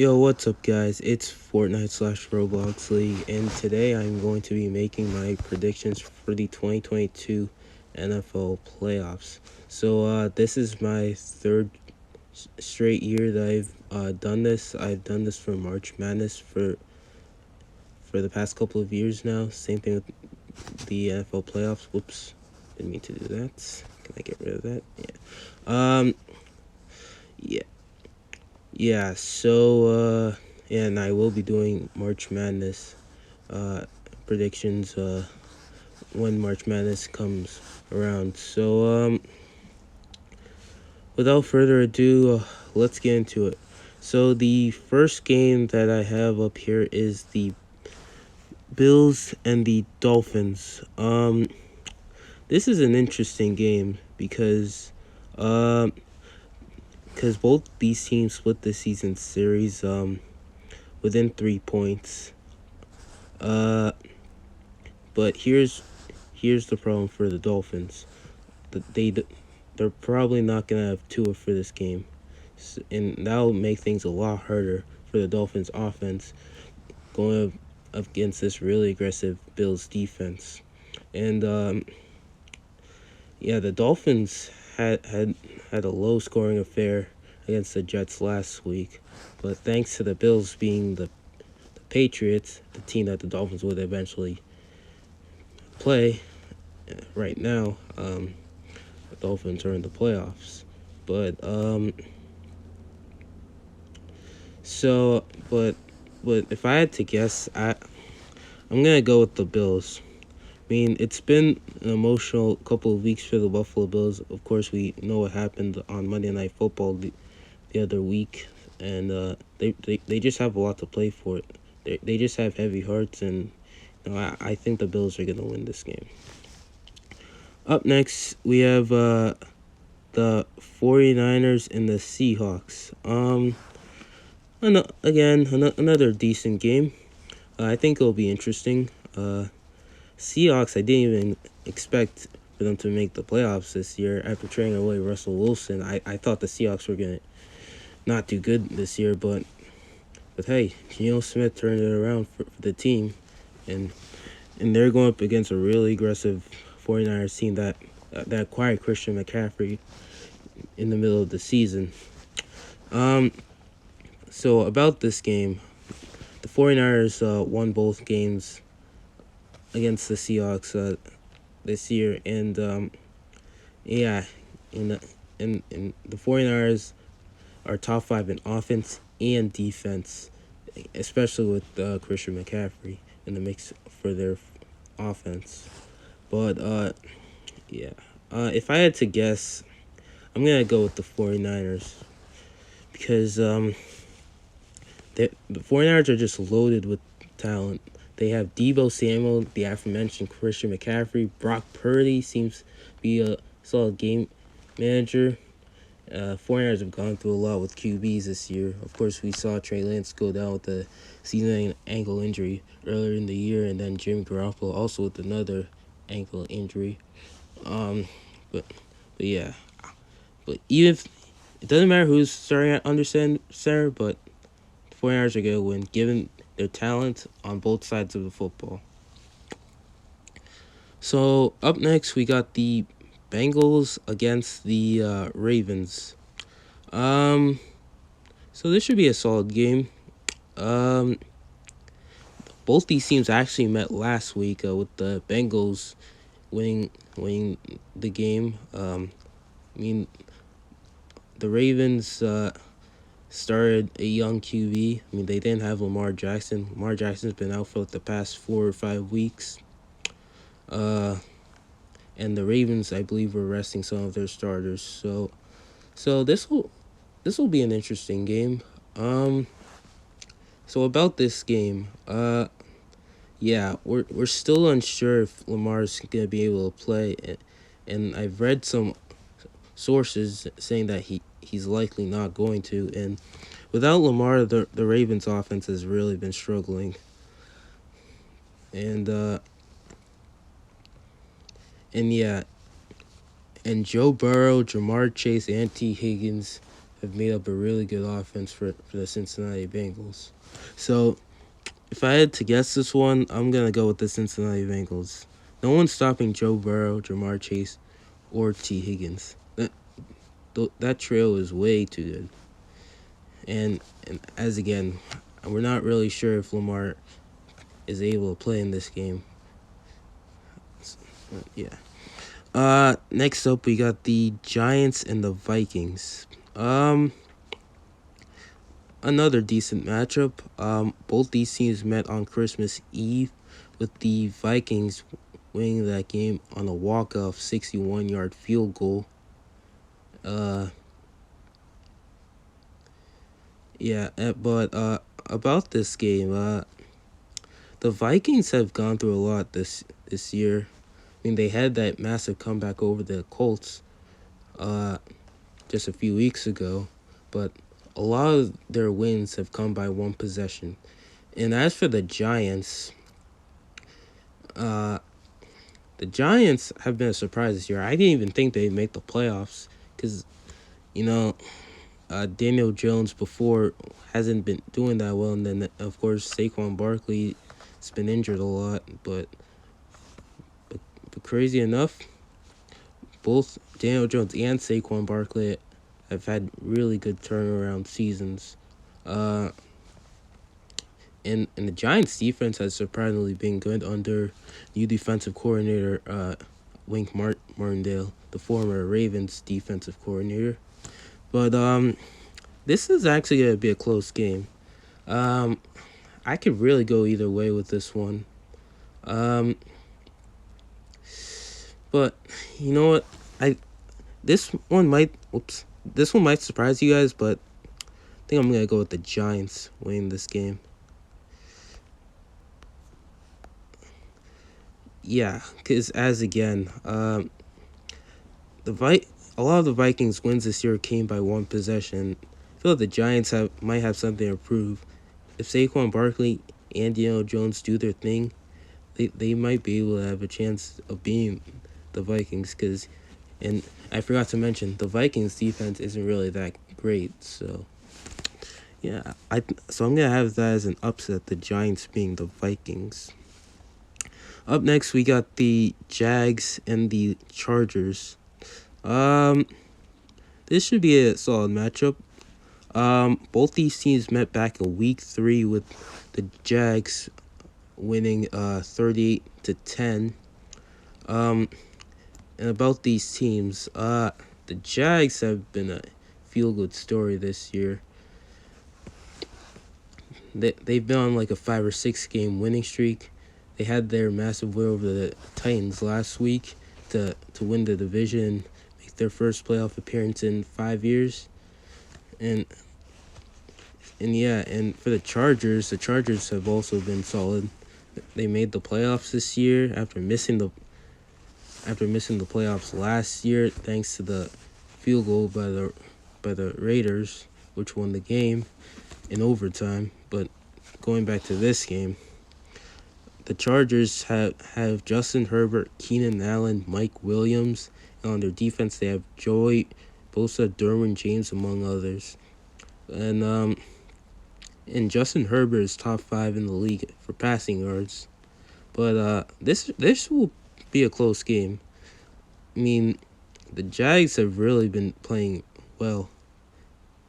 Yo, what's up, guys? It's Fortnite slash Roblox League, and today I'm going to be making my predictions for the 2022 NFL playoffs. This is my third straight year that I've done this. I've done this for March Madness for the past couple of years now. Same thing with the NFL playoffs. Whoops, didn't mean to do that. Can I get rid of that? Yeah. Yeah. Yeah, and I will be doing March Madness uh, predictions when March Madness comes around. Without further ado, let's get into it. So, the first game that I have up here is the Bills and the Dolphins. This is an interesting game because both these teams split the season series within 3 points. But here's the problem for the Dolphins. They're probably not gonna have Tua for this game, and that'll make things a lot harder for the Dolphins offense going up against this really aggressive Bills defense. And yeah, the Dolphins had a low scoring affair against the Jets last week, but thanks to the Bills being the Patriots, the team that the Dolphins would eventually play right now, the Dolphins are in the playoffs. But so but if I had to guess, I'm gonna go with the Bills. I mean, it's been an emotional couple of weeks for the Buffalo Bills. Of course, we know what happened on Monday Night Football the other week, and they just have a lot to play for. They just have heavy hearts, and I think the Bills are gonna win this game. Up next, we have the 49ers and the Seahawks. Another decent game. I think it'll be interesting. Seahawks, I didn't even expect for them to make the playoffs this year after trading away Russell Wilson. I thought the Seahawks were going to not do good this year, but hey, Geno Smith turned it around for the team, and they're going up against a really aggressive 49ers team that acquired Christian McCaffrey in the middle of the season. So about this game, the 49ers won both games against the Seahawks this year, and yeah, in the 49ers are top 5 in offense and defense, especially with Christian McCaffrey in the mix for their offense. But yeah, if I had to guess, I'm gonna go with the 49ers because the 49ers are just loaded with talent. They have Deebo Samuel, the aforementioned Christian McCaffrey. Brock Purdy seems to be a solid game manager. 49ers have gone through a lot with QBs this year. Of course, we saw Trey Lance go down with a season ankle injury earlier in the year, and then Jimmy Garoppolo also with another ankle injury. Um, but yeah, but even if it doesn't matter who's starting at under center, but 49ers are gonna win given their talent on both sides of the football. So up next, we got the Bengals against the Ravens. Um, so this should be a solid game. Um, both these teams actually met last week with the Bengals winning the game. I mean, the Ravens started a young QB. I mean, they didn't have Lamar Jackson. Lamar Jackson's been out for the past 4 or 5 weeks. And the Ravens, I believe, were resting some of their starters. So this will be an interesting game. So about this game, yeah, we're still unsure if Lamar's gonna be able to play, and I've read some sources saying that he's likely not going to. And without Lamar, the Ravens offense has really been struggling. And yeah, and Joe Burrow, Jamar Chase, and T. Higgins have made up a really good offense for the Cincinnati Bengals. So if I had to guess this one, I'm going to go with the Cincinnati Bengals. No one's stopping Joe Burrow, Jamar Chase, or T. Higgins. That trio is way too good. And as again, we're not really sure if Lamar is able to play in this game. Yeah. Next up, we got the Giants and the Vikings. Another decent matchup. Both these teams met on Christmas Eve, with the Vikings winning that game on a walk-off 61-yard field goal. But about this game, the Vikings have gone through a lot this year. I mean, they had that massive comeback over the Colts just a few weeks ago, but a lot of their wins have come by one possession. And as for the Giants, the Giants have been a surprise this year. I didn't even think they'd make the playoffs because, Daniel Jones before hasn't been doing that well. And then, of course, Saquon Barkley has been injured a lot. But crazy enough, both Daniel Jones and Saquon Barkley have had really good turnaround seasons. And the Giants' defense has surprisingly been good under new defensive coordinator Wink Martindale, the former Ravens defensive coordinator. But this is actually going to be a close game. I could really go either way with this one. But you know what? This one might surprise you guys, but I think I'm going to go with the Giants winning this game. Yeah, because a lot of the Vikings wins this year came by one possession. I feel like the Giants might have something to prove. If Saquon Barkley and Daniel Jones do their thing, they might be able to have a chance of beating the Vikings. And I forgot to mention, the Vikings defense isn't really that great. So yeah, so I'm gonna have that as an upset. The Giants being the Vikings. Up next, we got the Jags and the Chargers. This should be a solid matchup. Both these teams met back in week 3 with the Jags winning 38-10. And about these teams, the Jags have been a feel-good story this year. They've been on like a 5 or 6 game winning streak. They had their massive win over the Titans last week to win the division, make their first playoff appearance in 5 years. And for the Chargers have also been solid. They made the playoffs this year after missing the playoffs last year thanks to the field goal by the Raiders, which won the game in overtime. But going back to this game, the Chargers have Justin Herbert, Keenan Allen, Mike Williams, and on their defense they have Joey Bosa, Derwin James, among others. And Justin Herbert is top 5 in the league for passing yards. But this will be a close game. I mean, the Jags have really been playing well,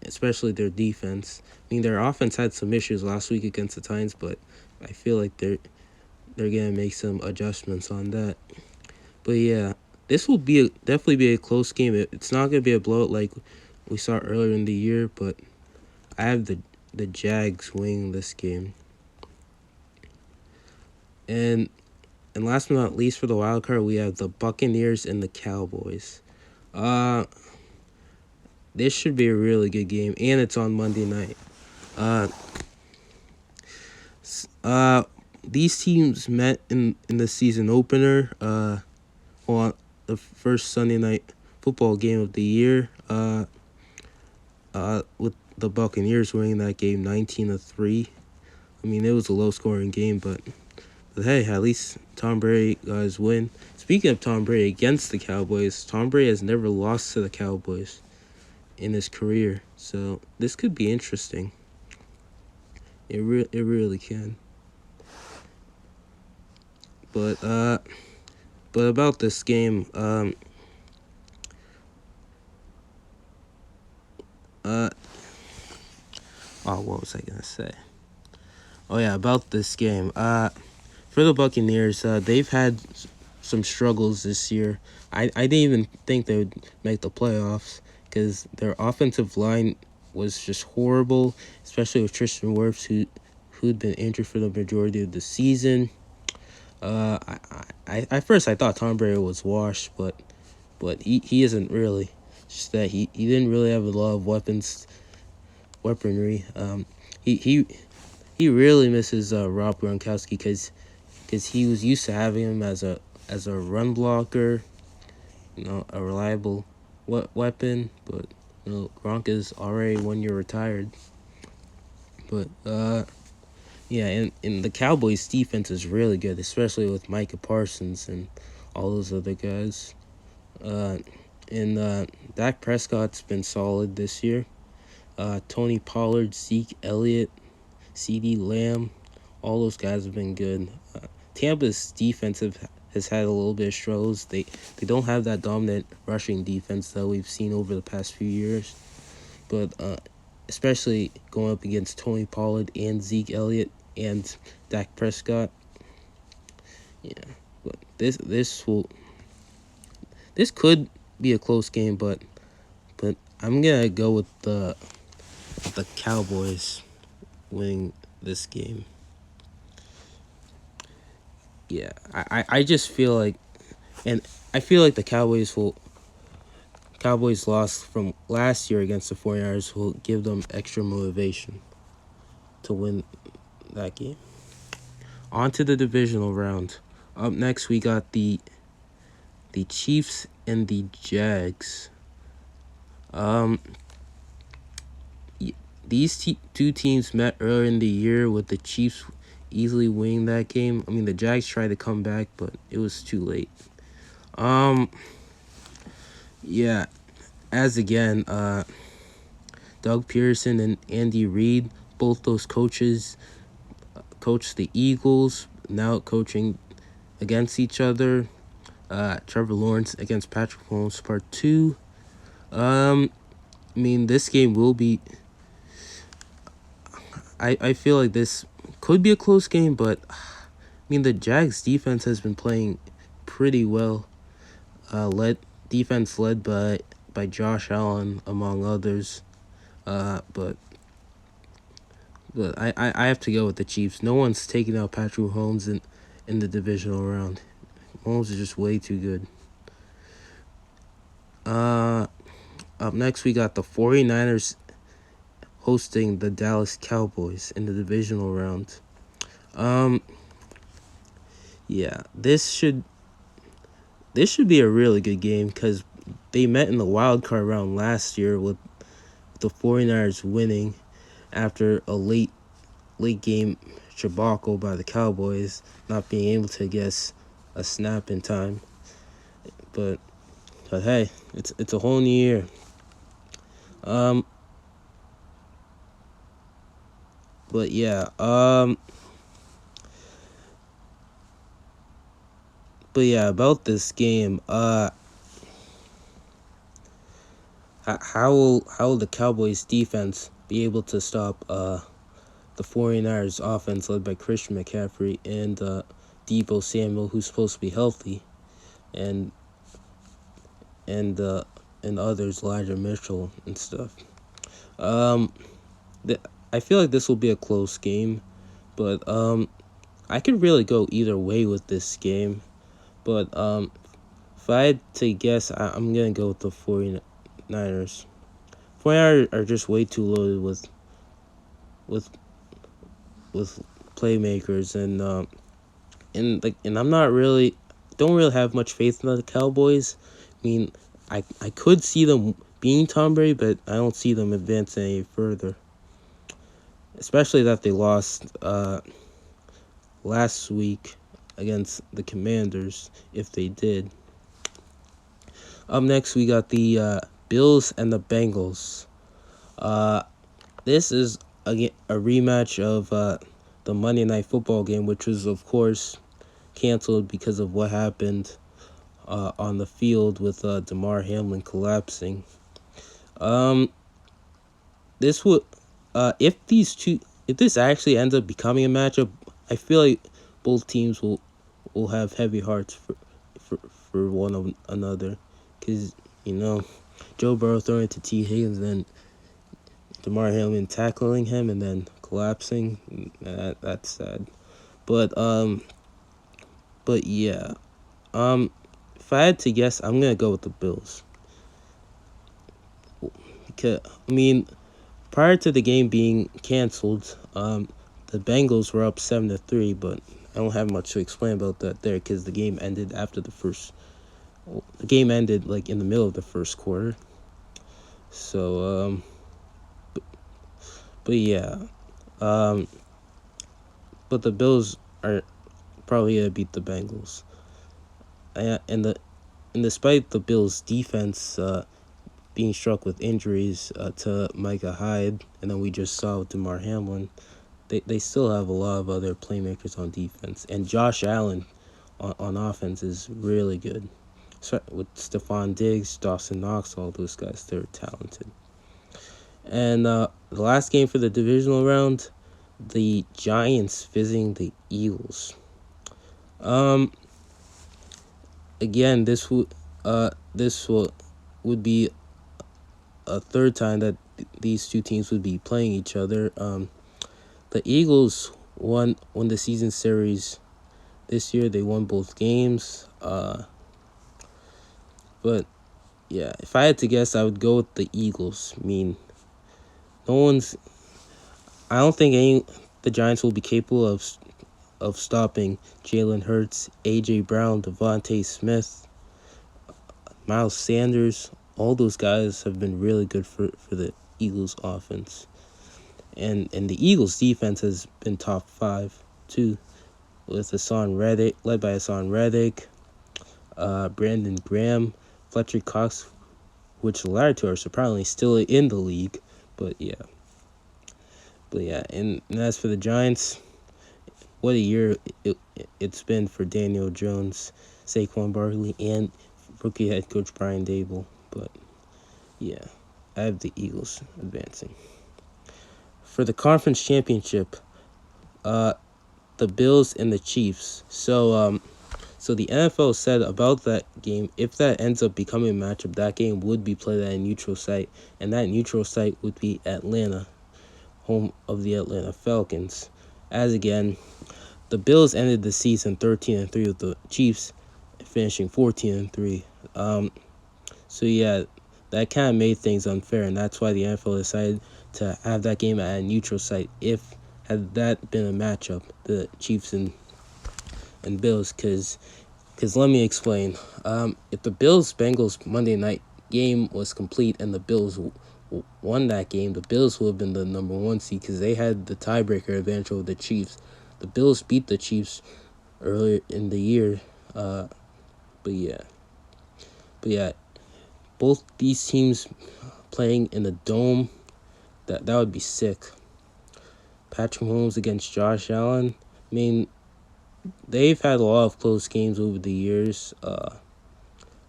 especially their defense. I mean, their offense had some issues last week against the Titans, but I feel like they're gonna make some adjustments on that. But yeah, this will definitely be a close game. It's not gonna be a blowout like we saw earlier in the year, but I have the Jags winning this game. And last but not least, for the wild card, we have the Buccaneers and the Cowboys. This should be a really good game, and it's on Monday night. These teams met in the season opener on the first Sunday night football game of the year, with the Buccaneers winning that game 19-3. I mean, it was a low-scoring game, but hey, at least Tom Brady got his win. Speaking of Tom Brady against the Cowboys, Tom Brady has never lost to the Cowboys in his career. So this could be interesting. It really can. But about this game, what was I gonna say? Oh yeah, about this game. For the Buccaneers, they've had some struggles this year. I didn't even think they would make the playoffs because their offensive line was just horrible, especially with Tristan Wirfs, who'd been injured for the majority of the season. At first I thought Tom Brady was washed, but he isn't really. It's just that he didn't really have a lot of weaponry. He really misses Rob Gronkowski because he was used to having him as a run blocker, a reliable weapon. But Gronk is already 1 year retired. But yeah, and the Cowboys defense is really good, especially with Micah Parsons and all those other guys. And Dak Prescott's been solid this year. Tony Pollard, Zeke Elliott, CeeDee Lamb, all those guys have been good. Tampa's defensive has had a little bit of struggles. They don't have that dominant rushing defense that we've seen over the past few years. But especially going up against Tony Pollard and Zeke Elliott and Dak Prescott. Yeah, but this could be a close game, but I'm gonna go with the Cowboys winning this game. Yeah, I just feel like, and I feel like the Cowboys lost from last year against the 49ers will give them extra motivation to win that game. On to the divisional round. Up next, we got the Chiefs and the Jags. These two teams met earlier in the year with the Chiefs easily winning that game. I mean, the Jags tried to come back, but it was too late. Yeah, as again, Doug Pearson and Andy Reid, both those coaches, coached the Eagles, now coaching against each other. Trevor Lawrence against Patrick Mahomes, part 2. I mean, this game will be... I feel like this could be a close game, but I mean, the Jags defense has been playing pretty well. Defense led by Josh Allen, among others. But I have to go with the Chiefs. No one's taking out Patrick Mahomes in the divisional round. Mahomes is just way too good. Up next, we got the 49ers hosting the Dallas Cowboys in the divisional round. Yeah, this should be a really good game because they met in the wild card round last year with the 49ers winning after a late game debacle by the Cowboys, not being able to guess a snap in time. But hey, it's a whole new year. But yeah, about this game, how will the Cowboys defense be able to stop the 49ers offense led by Christian McCaffrey and Deebo Samuel, who's supposed to be healthy, and others, Elijah Mitchell and stuff. I feel like this will be a close game, but I could really go either way with this game. But if I had to guess, I'm gonna go with the 49ers. 49ers are just way too loaded with playmakers, and I'm not really don't really have much faith in the Cowboys. I mean, I could see them being Tom Brady, but I don't see them advancing any further. Especially that they lost last week against the Commanders, if they did. Up next, we got the Bills and the Bengals. This is a rematch of the Monday Night Football game, which was, of course, canceled because of what happened on the field with Damar Hamlin collapsing. This would, if this actually ends up becoming a matchup, I feel like both teams will have heavy hearts for one another, because Joe Burrow throwing it to T Higgins, then Damar Hamlin tackling him and then collapsing. That's sad. But yeah. If I had to guess, I'm gonna go with the Bills. Because prior to the game being canceled, the Bengals were up 7-3, but I don't have much to explain about that there, because the game ended after the game ended like in the middle of the first quarter. So but yeah, but the Bills are probably gonna beat the Bengals, and despite the Bills' defense being struck with injuries to Micah Hyde, and then we just saw with Damar Hamlin, they still have a lot of other playmakers on defense, and Josh Allen on offense is really good. So with Stephon Diggs, Dawson Knox, all those guys, they're talented. And the last game for the divisional round, the Giants visiting the Eagles. Again, this would be a third time that these two teams would be playing each other. The Eagles won the season series this year. They won both games. But yeah, if I had to guess, I would go with the Eagles. I don't think the Giants will be capable of stopping Jalen Hurts, A.J. Brown, Devontae Smith, Miles Sanders. All those guys have been really good for the Eagles offense. And the Eagles defense has been top 5 too, with led by Hassan Reddick, Brandon Graham, Fletcher Cox, which the latter two are surprisingly still in the league. But yeah, and as for the Giants, what a year it's been for Daniel Jones, Saquon Barkley, and rookie head coach Brian Daboll. But yeah, I have the Eagles advancing. For the conference championship, the Bills and the Chiefs. So the NFL said about that game, if that ends up becoming a matchup, that game would be played at a neutral site, and that neutral site would be Atlanta, home of the Atlanta Falcons. As again, the Bills ended the season 13-3 with the Chiefs finishing 14-3. So yeah, that kind of made things unfair, and that's why the NFL decided to have that game at a neutral site. Had that been a matchup, the Chiefs and Bills, because let me explain. If the Bills-Bengals Monday night game was complete and the Bills won that game, the Bills would have been the number 1 seed because they had the tiebreaker advantage over the Chiefs. The Bills beat the Chiefs earlier in the year, but yeah, both these teams playing in the Dome, that would be sick. Patrick Mahomes against Josh Allen. They've had a lot of close games over the years,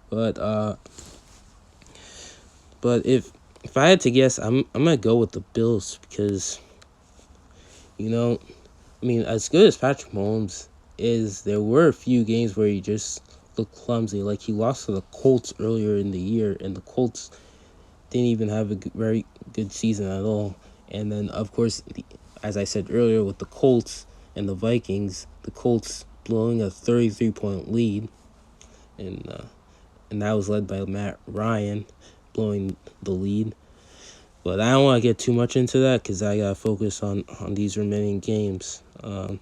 but if I had to guess, I'm gonna go with the Bills because, as good as Patrick Mahomes is, there were a few games where he just looked clumsy. Like he lost to the Colts earlier in the year, and the Colts didn't even have a very good season at all. And then, of course, as I said earlier, with the Colts and the Vikings, the Colts blowing a 33-point lead, and that was led by Matt Ryan blowing the lead. But I don't want to get too much into that because I got to focus on these remaining games. But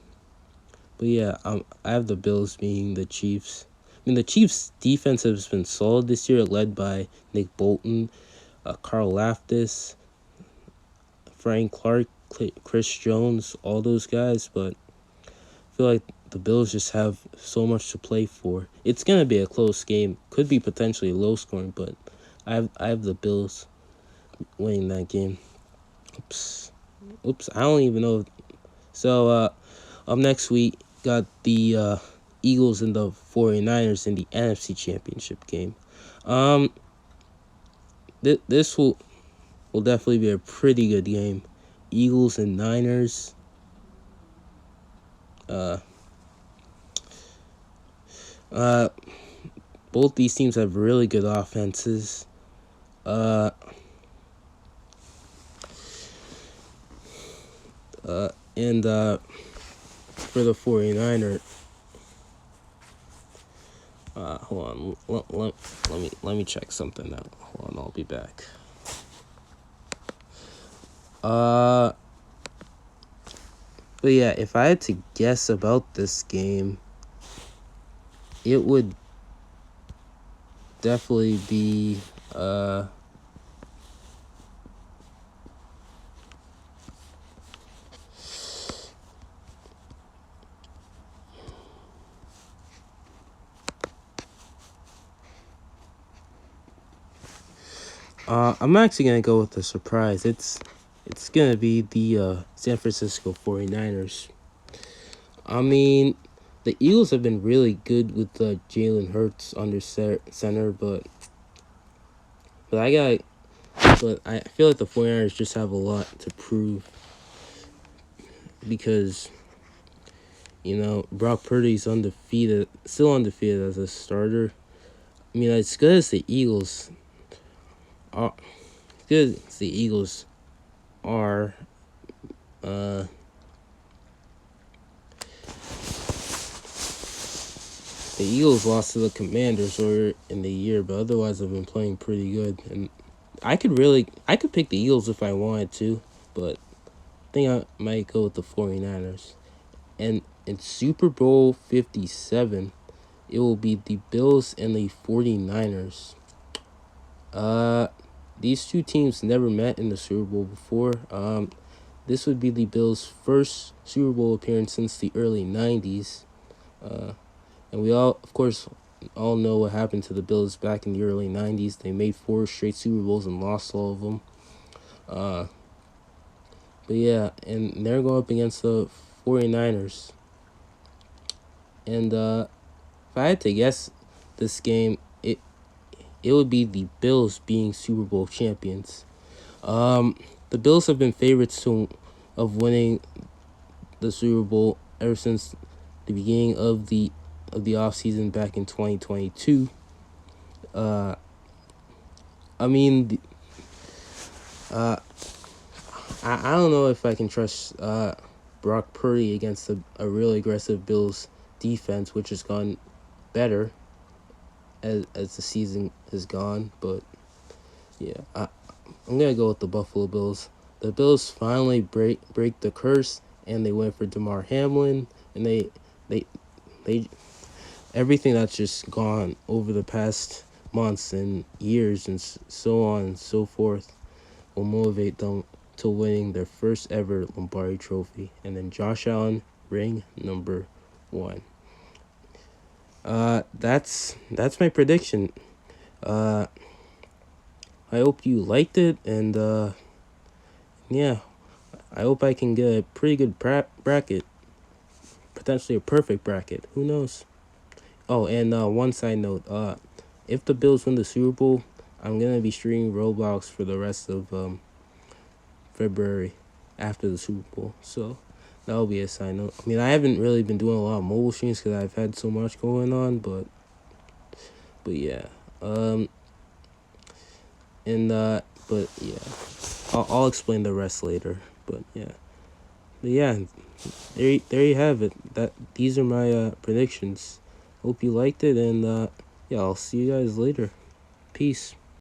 yeah, I have the Bills being the Chiefs. The Chiefs' defense has been solid this year, led by Nick Bolton, Carl Laftis, Frank Clark, Chris Jones, all those guys. But I feel like the Bills just have so much to play for. It's going to be a close game. Could be potentially low scoring, but I have the Bills winning that game. Oops. I don't even know. So up next we got the Eagles and the 49ers in the NFC Championship game. This will definitely be a pretty good game. Eagles and Niners. Both these teams have really good offenses. And for the 49er, hold on, let me check something out. Hold on, I'll be back. But yeah, if I had to guess about this game, it would definitely be I'm actually gonna go with the surprise. It's gonna be the San Francisco 49ers. I mean, the Eagles have been really good with Jalen Hurts under center, but I feel like the 49ers just have a lot to prove because, Brock Purdy's still undefeated as a starter. I mean, as good as the Eagles are, the Eagles lost to the Commanders earlier in the year, but otherwise have been playing pretty good. And I could pick the Eagles if I wanted to, but I think I might go with the 49ers. And in Super Bowl 57, it will be the Bills and the 49ers. These two teams never met in the Super Bowl before. This would be the Bills' first Super Bowl appearance since the early 90s. And we all know what happened to the Bills back in the early 90s. They made 4 straight Super Bowls and lost all of them. But yeah, and they're going up against the 49ers. And if I had to guess this game, it would be the Bills being Super Bowl champions. The Bills have been favorites of winning the Super Bowl ever since the beginning of the offseason back in 2022. I don't know if I can trust Brock Purdy against a really aggressive Bills defense, which has gone better as the season has gone. But yeah, I'm gonna go with the Buffalo Bills. The Bills finally break the curse, and they went for Damar Hamlin, and they everything that's just gone over the past months and years and so on and so forth will motivate them to winning their first ever Lombardi Trophy. And then Josh Allen, ring number 1. That's my prediction. I hope you liked it, and yeah, I hope I can get a pretty good bracket, potentially a perfect bracket. Who knows? Oh, and one side note, if the Bills win the Super Bowl, I'm gonna be streaming Roblox for the rest of February after the Super Bowl. So that'll be a side note. I mean, I haven't really been doing a lot of mobile streams because I've had so much going on, but yeah. But yeah, I'll explain the rest later. But yeah, there you have it. These are my predictions. Hope you liked it, and yeah, I'll see you guys later. Peace.